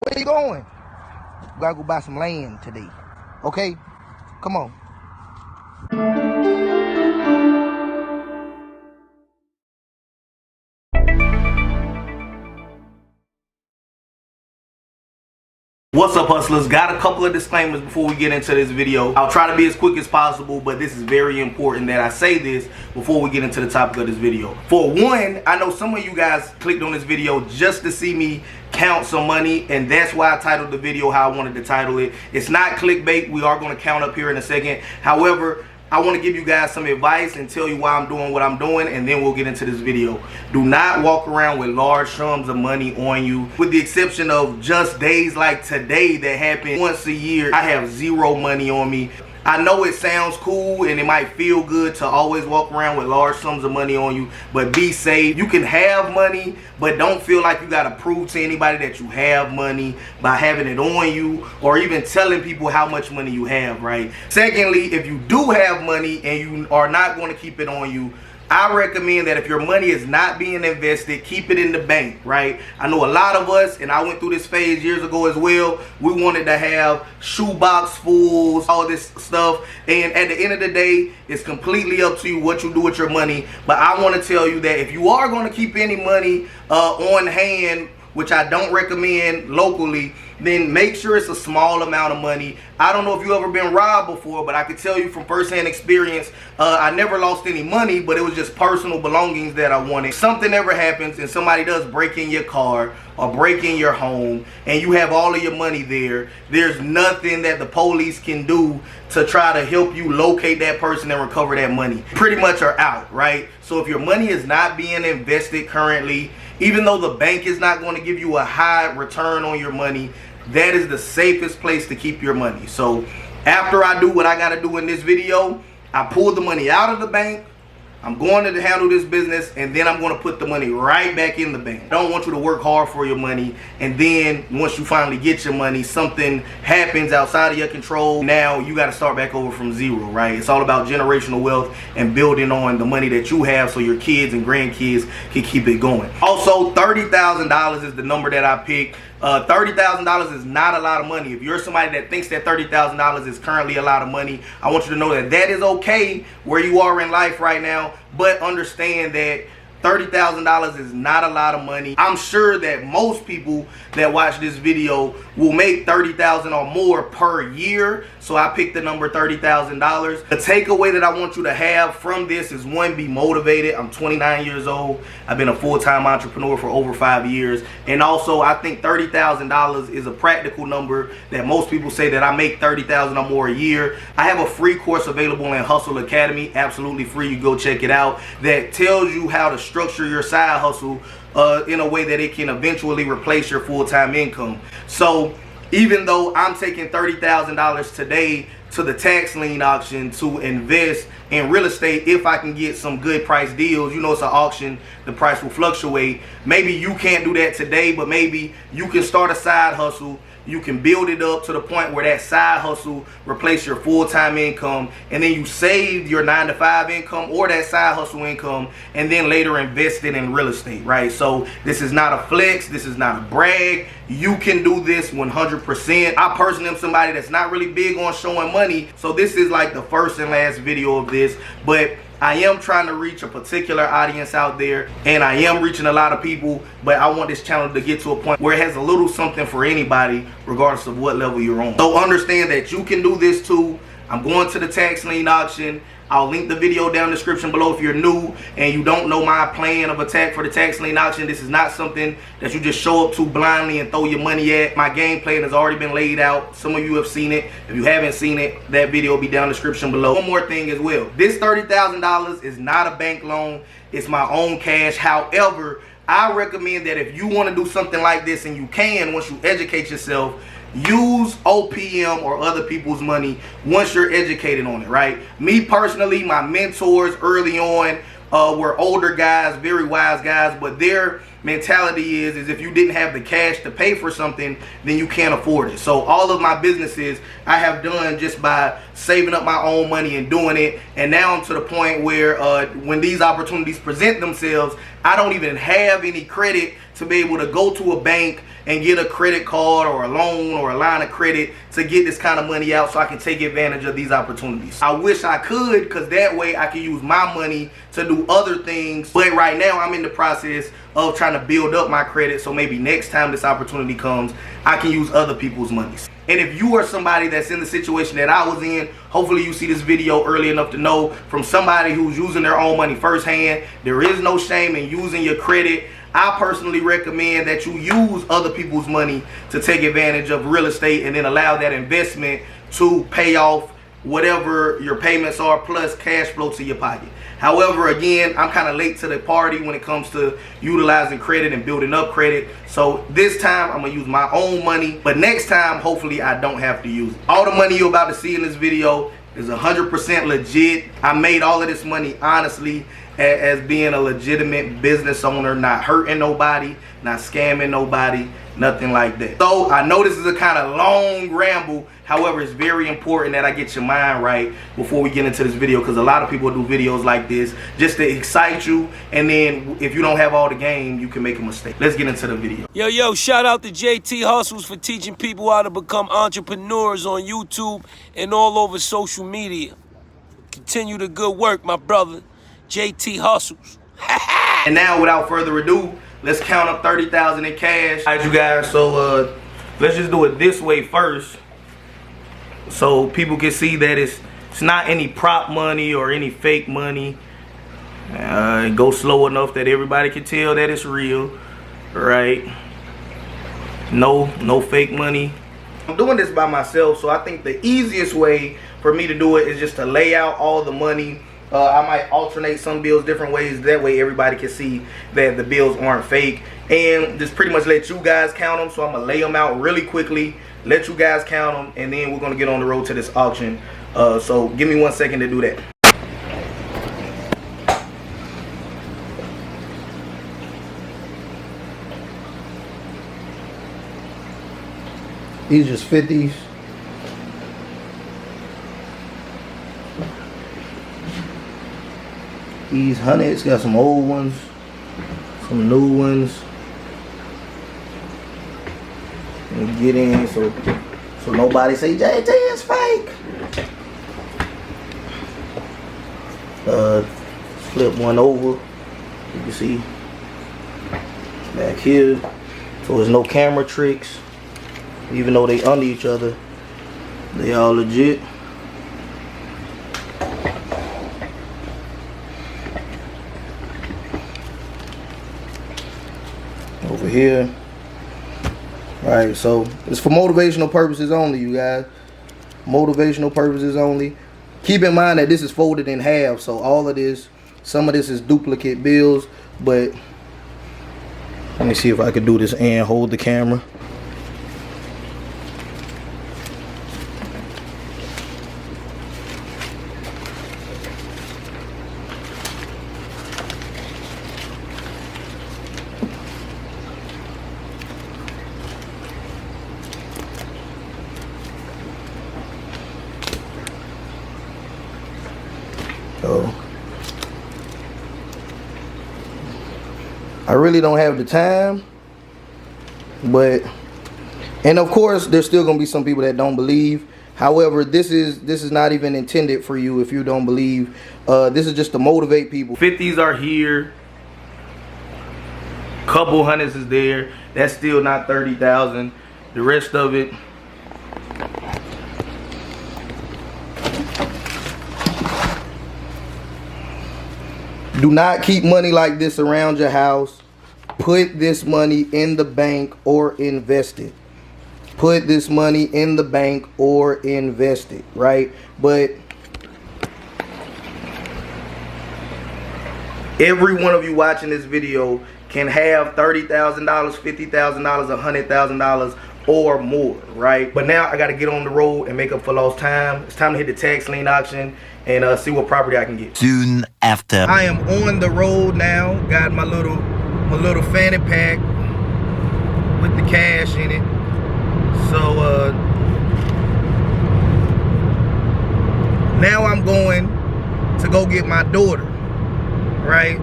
Where you going? We gotta go buy some land today. Okay? Come on. What's up, hustlers? Got a couple of disclaimers before we get into this video. I'll try to be as quick as possible, but this is very important that I say this before we get into the topic of this video. For one, I know some of you guys clicked on this video just to see me count some money, and that's why I titled the video how I wanted to title it. It's not clickbait. We are going to count up here in a second. However, I want to give you guys some advice and tell you why I'm doing what I'm doing, and then we'll get into this video. Do not walk around with large sums of money on you. With the exception of just days like today that happen once a year, I have zero money on me. I know it sounds cool and it might feel good to always walk around with large sums of money on you, but be safe. You can have money, but don't feel like you got to prove to anybody that you have money by having it on you or even telling people how much money you have, right? Secondly, if you do have money and you are not going to keep it on you, I recommend that if your money is not being invested, keep it in the bank, right? I know a lot of us, and I went through this phase years ago as well, we wanted to have shoebox fulls, all this stuff, and at the end of the day, it's completely up to you what you do with your money. But I want to tell you that if you are going to keep any money on hand, which I don't recommend locally, then make sure it's a small amount of money. I don't know if you ever been robbed before, but I can tell you from firsthand experience, I never lost any money, but it was just personal belongings that I wanted. If something ever happens and somebody does break in your car or break in your home and you have all of your money there, there's nothing that the police can do to try to help you locate that person and recover that money. Pretty much are out, right? So if your money is not being invested currently, even though the bank is not going to give you a high return on your money, that is the safest place to keep your money. So after I do what I got to do in this video, I pull the money out of the bank. I'm going to handle this business, and then I'm going to put the money right back in the bank. I don't want you to work hard for your money, and then once you finally get your money, something happens outside of your control. Now you got to start back over from zero, right? It's all about generational wealth and building on the money that you have so your kids and grandkids can keep it going. Also, $30,000 is the number that I picked. $30,000 is not a lot of money. If you're somebody that thinks that $30,000 is currently a lot of money, I want you to know that that is okay where you are in life right now, but understand that $30,000 is not a lot of money. I'm sure that most people that watch this video will make $30,000 or more per year. So I picked the number $30,000. The takeaway that I want you to have from this is, one, be motivated. I'm 29 years old. I've been a full-time entrepreneur for over 5 years. And also, I think $30,000 is a practical number that most people say that I make $30,000 or more a year. I have a free course available in Hustle Academy, absolutely free. You go check it out. That tells you how to structure your side hustle in a way that it can eventually replace your full-time income. So even though I'm taking $30,000 today to the tax lien auction to invest in real estate, if I can get some good price deals, you know it's an auction, the price will fluctuate. Maybe you can't do that today, but maybe you can start a side hustle. You can build it up to the point where that side hustle replace your full-time income, and then you save your 9-to-5 income or that side hustle income, and then later invest it in real estate, right? So this is not a flex. This is not a brag. You can do this 100%. I personally am somebody that's not really big on showing money, so this is like the first and last video of this, but I am trying to reach a particular audience out there, and I am reaching a lot of people, but I want this channel to get to a point where it has a little something for anybody, regardless of what level you're on. So understand that you can do this too. I'm going to the tax lien auction. I'll link the video down in the description below if you're new and you don't know my plan of attack for the tax lien auction. This is not something that you just show up to blindly and throw your money at. My game plan has already been laid out. Some of you have seen it. If you haven't seen it, that video will be down in the description below. One more thing as well. This $30,000 is not a bank loan. It's my own cash. However, I recommend that if you want to do something like this, and you can once you educate yourself, use OPM or other people's money once you're educated on it, right? Me personally, my mentors early on were older guys, very wise guys, but their mentality is if you didn't have the cash to pay for something, then you can't afford it. So all of my businesses I have done just by saving up my own money and doing it, and now I'm to the point where when these opportunities present themselves, I don't even have any credit to be able to go to a bank and get a credit card or a loan or a line of credit to get this kind of money out so I can take advantage of these opportunities. I wish I could, because that way I can use my money to do other things. But right now I'm in the process of trying to build up my credit, so maybe next time this opportunity comes, I can use other people's monies. And if you are somebody that's in the situation that I was in, hopefully you see this video early enough to know from somebody who's using their own money firsthand. There is no shame in using your credit. I personally recommend that you use other people's money to take advantage of real estate and then allow that investment to pay off whatever your payments are, plus cash flow to your pocket. However, again, I'm kind of late to the party when it comes to utilizing credit and building up credit. So this time I'm gonna use my own money, but next time, hopefully I don't have to use it. All the money you're about to see in this video is 100% legit. I made all of this money honestly, as being a legitimate business owner, not hurting nobody, not scamming nobody, nothing like that. So I know this is a kind of long ramble. However, it's very important that I get your mind right before we get into this video, because a lot of people do videos like this just to excite you, and then if you don't have all the game, you can make a mistake. Let's get into the video. Yo, shout out to JT Hustles for teaching people how to become entrepreneurs on YouTube and all over social media. Continue the good work, my brother. JT Hustles. And now, without further ado, let's count up 30,000 in cash. All right, you guys, so let's just do it this way first, so people can see that it's not any prop money or any fake money. It goes slow enough that everybody can tell that it's real, right? No fake money. I'm doing this by myself, so I think the easiest way for me to do it is just to lay out all the money. I might alternate some bills different ways. That way everybody can see that the bills aren't fake. And just pretty much let you guys count them. So I'm going to lay them out really quickly, let you guys count them, and then we're going to get on the road to this auction. So give me 1 second to do that. These are just 50s. These hundreds, got some old ones, some new ones. And get in so nobody say JT is fake. Flip one over. You can see back here. So there's no camera tricks. Even though they under each other, they all legit. Over here. Alright, so it's for motivational purposes only, you guys. Motivational purposes only. Keep in mind that this is folded in half, so all of this, some of this is duplicate bills, but let me see if I can do this and hold the camera. I really don't have the time, and of course there's still gonna be some people that don't believe. However, this is not even intended for you if you don't believe. This is just to motivate people. 50s are here, couple hundreds is there. That's still not 30,000. The rest of it, do not keep money like this around your house. Put this money in the bank or invest it. Put this money in the bank or invest it, right? But every one of you watching this video can have $30,000, $50,000, $100,000 or more, right? But now I got to get on the road and make up for lost time. It's time to hit the tax lien auction and see what property I can get. Soon after. I am on the road now. Got my little fanny pack with the cash in it. So now I'm going to go get my daughter, right?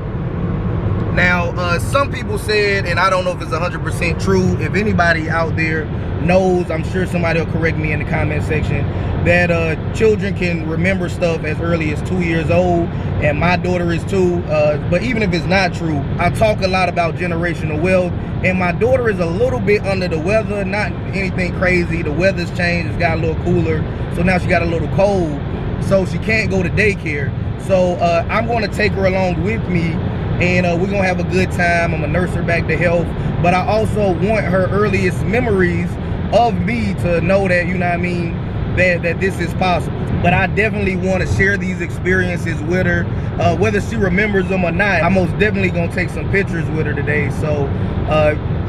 Now Now, some people said, and I don't know if it's 100% true, if anybody out there knows, I'm sure somebody will correct me in the comment section, that children can remember stuff as early as 2 years old, and my daughter is 2. But even if it's not true, I talk a lot about generational wealth, and my daughter is a little bit under the weather, not anything crazy. The weather's changed, it's got a little cooler, so now she got a little cold, so she can't go to daycare. So I'm going to take her along with me, and we're going to have a good time. I'm going to nurse her back to health, but I also want her earliest memories of me to know that, you know what I mean, that this is possible. But I definitely want to share these experiences with her, whether she remembers them or not. I'm most definitely going to take some pictures with her today. So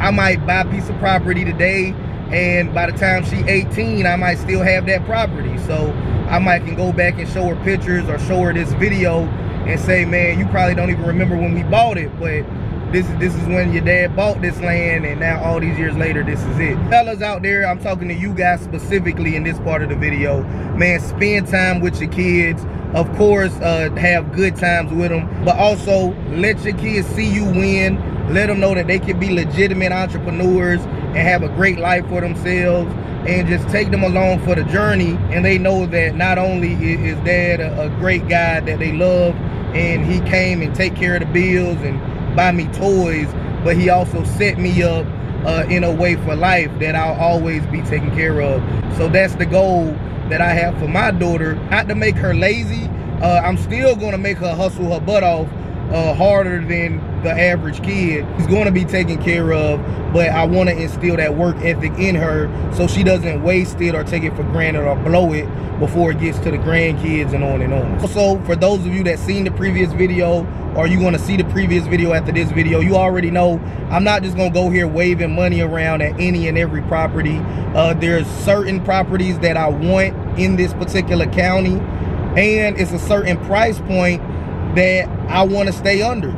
I might buy a piece of property today, and by the time she's 18, I might still have that property. So I might can go back and show her pictures or show her this video and say, man, you probably don't even remember when we bought it, but this is when your dad bought this land, and now all these years later, this is it. Fellas out there, I'm talking to you guys specifically in this part of the video. Man, spend time with your kids. Of course, have good times with them, but also let your kids see you win. Let them know that they can be legitimate entrepreneurs and have a great life for themselves, and just take them along for the journey, and they know that not only is dad a great guy that they love, and he came and take care of the bills and buy me toys, but he also set me up in a way for life that I'll always be taken care of. So that's the goal that I have for my daughter. Not to make her lazy. I'm still going to make her hustle her butt off harder than the average kid. She's going to be taken care of, but I want to instill that work ethic in her so she doesn't waste it or take it for granted or blow it before it gets to the grandkids and on and on. Also, for those of you that seen the previous video, or you want to see the previous video after this video, you already know I'm not just going to go here waving money around at any and every property. There's certain properties that I want in this particular county, and it's a certain price point that I want to stay under.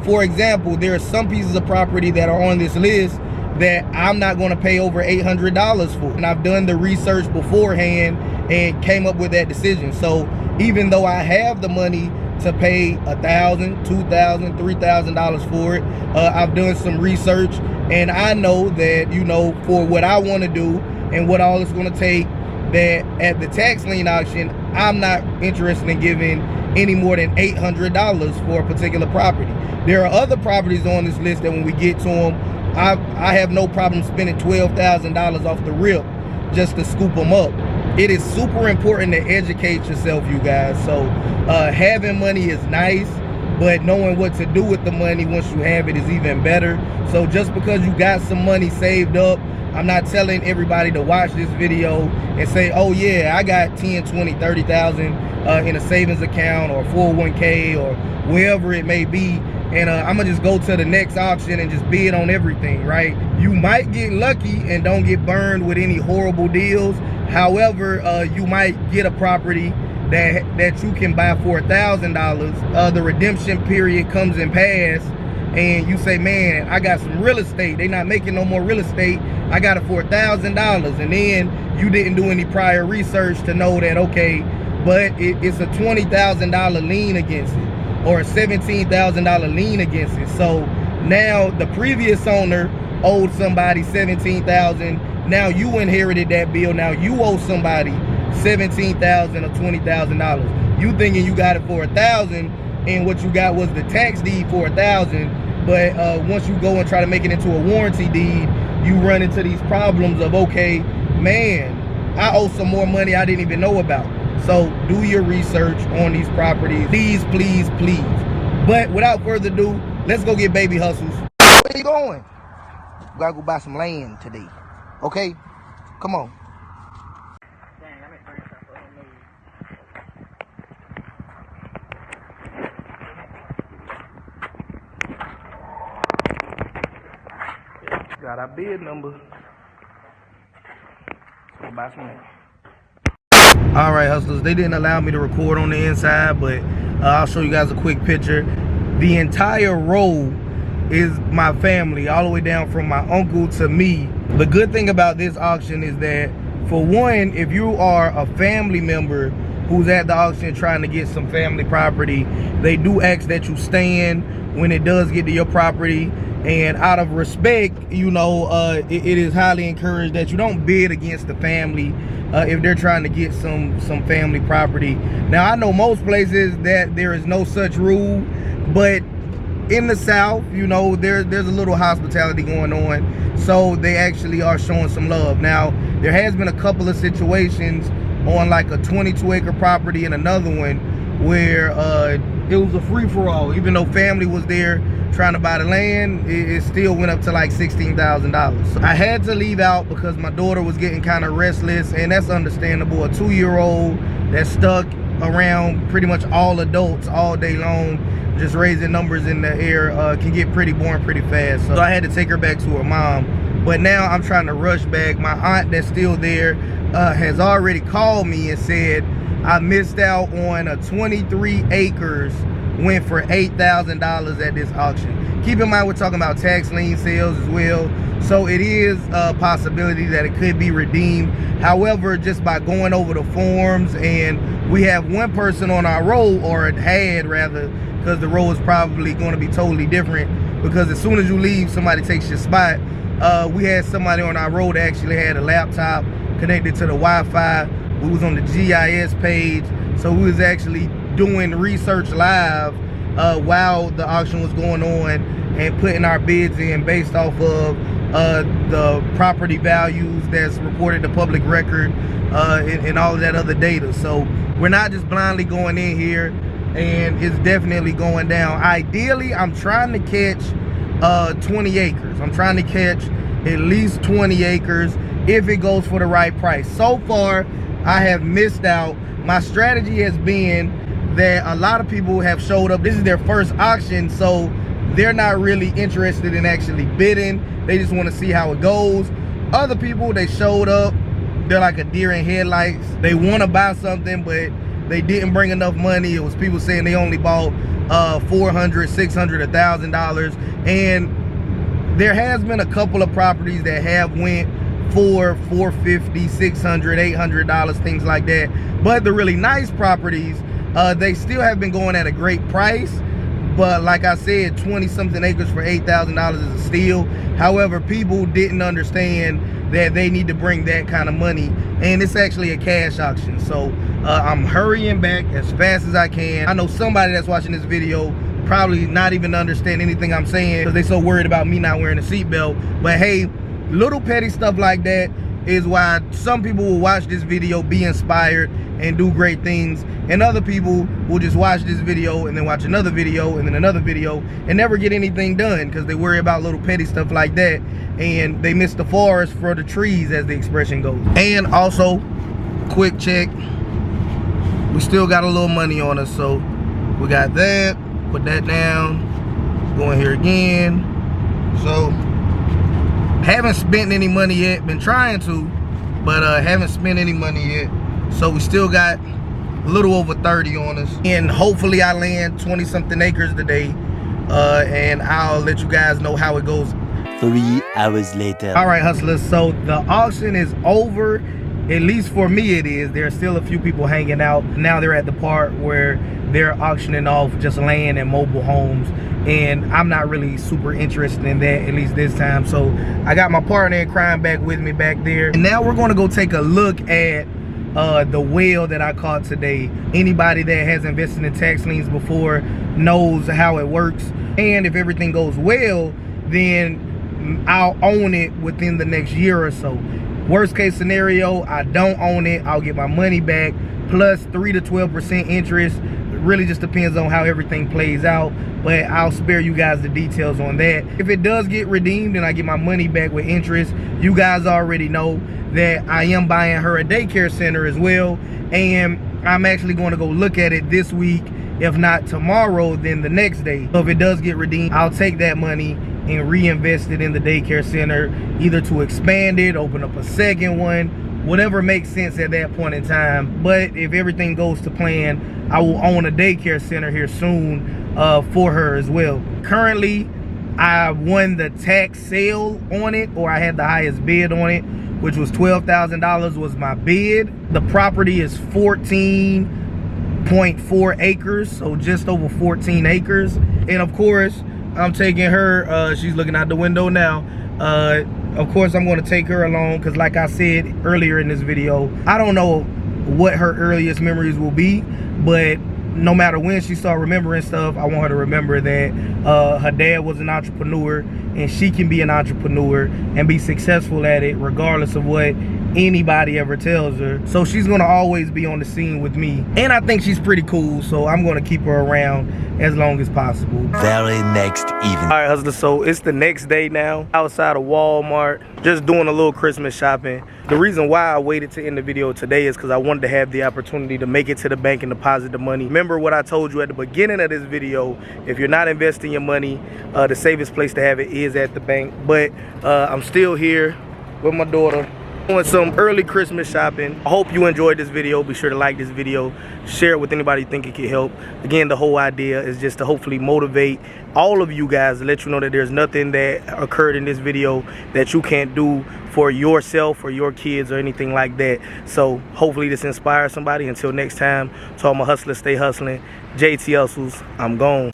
For example, there are some pieces of property that are on this list that I'm not going to pay over $800 for, and I've done the research beforehand and came up with that decision. So even though I have the money to pay $1,000, $2,000, $3,000 for it, I've done some research, and I know that, you know, for what I want to do and what all it's going to take, that at the tax lien auction, I'm not interested in giving any more than $800 for a particular property. There are other properties on this list that when we get to them, I have no problem spending $12,000 off the rip just to scoop them up. It is super important to educate yourself, you guys. So having money is nice, but knowing what to do with the money once you have it is even better. So just because you got some money saved up, I'm not telling everybody to watch this video and say, oh yeah, I got 10, 20, 30,000 in a savings account or 401k or wherever it may be, and I'm gonna just go to the next auction and just bid on everything, right? You might get lucky and don't get burned with any horrible deals. However, you might get a property that you can buy for $1,000. The redemption period comes and pass, and you say, man, I got some real estate. They not making no more real estate. I got it for $1,000, and then you didn't do any prior research to know that, okay, but it's a $20,000 lien against it, or a $17,000 lien against it. So now the previous owner owed somebody $17,000. Now you inherited that bill. Now you owe somebody $17,000 or $20,000. You thinking you got it for $1,000, and what you got was the tax deed for $1,000. But once you go and try to make it into a warranty deed, you run into these problems of, okay, man, I owe some more money I didn't even know about. So do your research on these properties. Please, please, please. But without further ado, let's go get baby hustles. Where you going? We gotta go buy some land today. Okay? Come on. Got our bid number. Let's go buy some land. All right, hustlers, they didn't allow me to record on the inside, but I'll show you guys a quick picture. The entire row is my family, all the way down from my uncle to me. The good thing about this auction is that, for one, if you are a family member who's at the auction trying to get some family property, they do ask that you stand when it does get to your property. And out of respect, you know, it is highly encouraged that you don't bid against the family if they're trying to get some family property. Now, I know most places that there is no such rule, but in the South, you know, there's a little hospitality going on, so they actually are showing some love. Now, there has been a couple of situations on like a 22-acre property and another one where it was a free-for-all. Even though family was there trying to buy the land, it still went up to like $16,000. So I had to leave out because my daughter was getting kind of restless, and that's understandable. A 2-year-old that's stuck around pretty much all adults all day long, just raising numbers in the air, can get pretty boring pretty fast. So I had to take her back to her mom. But now I'm trying to rush back. My aunt that's still there has already called me and said I missed out on a 23 acres, went for $8,000 at this auction. Keep in mind, we're talking about tax lien sales as well, so it is a possibility that it could be redeemed. However, just by going over the forms, and we have one person on our roll, or it had rather, because the roll is probably going to be totally different, because as soon as you leave, somebody takes your spot. We had somebody on our roll that actually had a laptop connected to the Wi-Fi. We was on the GIS page, so we was actually doing research live while the auction was going on and putting our bids in based off of the property values that's reported to public record and all of that other data. So we're not just blindly going in here, and it's definitely going down. Ideally, I'm trying to catch 20 acres. I'm trying to catch at least 20 acres if it goes for the right price. So far, I have missed out. My strategy has been that a lot of people have showed up. This is their first auction, so they're not really interested in actually bidding. They just want to see how it goes. Other people, they showed up, they're like a deer in headlights. They want to buy something, but they didn't bring enough money. It was people saying they only bought $400, $600, $1,000. And there has been a couple of properties that have went for $450, $600, $800, things like that. But the really nice properties, they still have been going at a great price. But like I said, 20-something acres for $8,000 is a steal. However, people didn't understand that they need to bring that kind of money, and it's actually a cash auction. So I'm hurrying back as fast as I can. I know somebody that's watching this video probably not even understand anything I'm saying because they're so worried about me not wearing a seatbelt. But hey, little petty stuff like that is why some people will watch this video, be inspired, and do great things, and other people will just watch this video and then watch another video and then another video and never get anything done because they worry about little petty stuff like that, and they miss the forest for the trees, as the expression goes. And also, quick check, we still got a little money on us, so we got that. Put that down, go in here again. So haven't spent any money yet, been trying to, but haven't spent any money yet. So we still got a little over 30 on us, and hopefully I land 20-something acres today, and I'll let you guys know how it goes. 3 hours later. All right, hustlers, so the auction is over. At least for me it is. There are still a few people hanging out. Now they're at the part where they're auctioning off just land and mobile homes, and I'm not really super interested in that, at least this time. So I got my partner in crime back with me back there, and now we're going to go take a look at the whale that I caught today. Anybody that has invested in tax liens before knows how it works, and if everything goes well, then I'll own it within the next year or so. Worst case scenario, I don't own it, I'll get my money back plus 3 to 12% interest. It really just depends on how everything plays out, but I'll spare you guys the details on that. If it does get redeemed and I get my money back with interest, you guys already know that I am buying her a daycare center as well, and I'm actually going to go look at it this week. If not tomorrow, then the next day. So if it does get redeemed, I'll take that money and reinvest it in the daycare center, either to expand it, open up a second one, whatever makes sense at that point in time. But if everything goes to plan, I will own a daycare center here soon for her as well. Currently, I won the tax sale on it, or I had the highest bid on it, which was $12,000 was my bid. The property is 14.4 acres, so just over 14 acres. And of course, I'm taking her. She's looking out the window now. Of course, I'm going to take her along because, like I said earlier in this video, I don't know what her earliest memories will be, but no matter when she starts remembering stuff, I want her to remember that her dad was an entrepreneur and she can be an entrepreneur and be successful at it regardless of what anybody ever tells her. So she's gonna always be on the scene with me, and I think she's pretty cool, so I'm gonna keep her around as long as possible. Very next evening. All right, hustlers, so it's the next day now, outside of Walmart, just doing a little Christmas shopping. The reason why I waited to end the video today is because I wanted to have the opportunity to make it to the bank and deposit the money. Remember what I told you at the beginning of this video, if you're not investing your money, the safest place to have it is at the bank. But I'm still here with my daughter, doing some early Christmas shopping. I hope you enjoyed this video. Be sure to like this video, share it with anybody you think it could help. Again, the whole idea is just to hopefully motivate all of you guys, to let you know that there's nothing that occurred in this video that you can't do for yourself or your kids or anything like that. So hopefully this inspires somebody. Until next time, to all my hustlers, stay hustling. JT Hustles, I'm gone.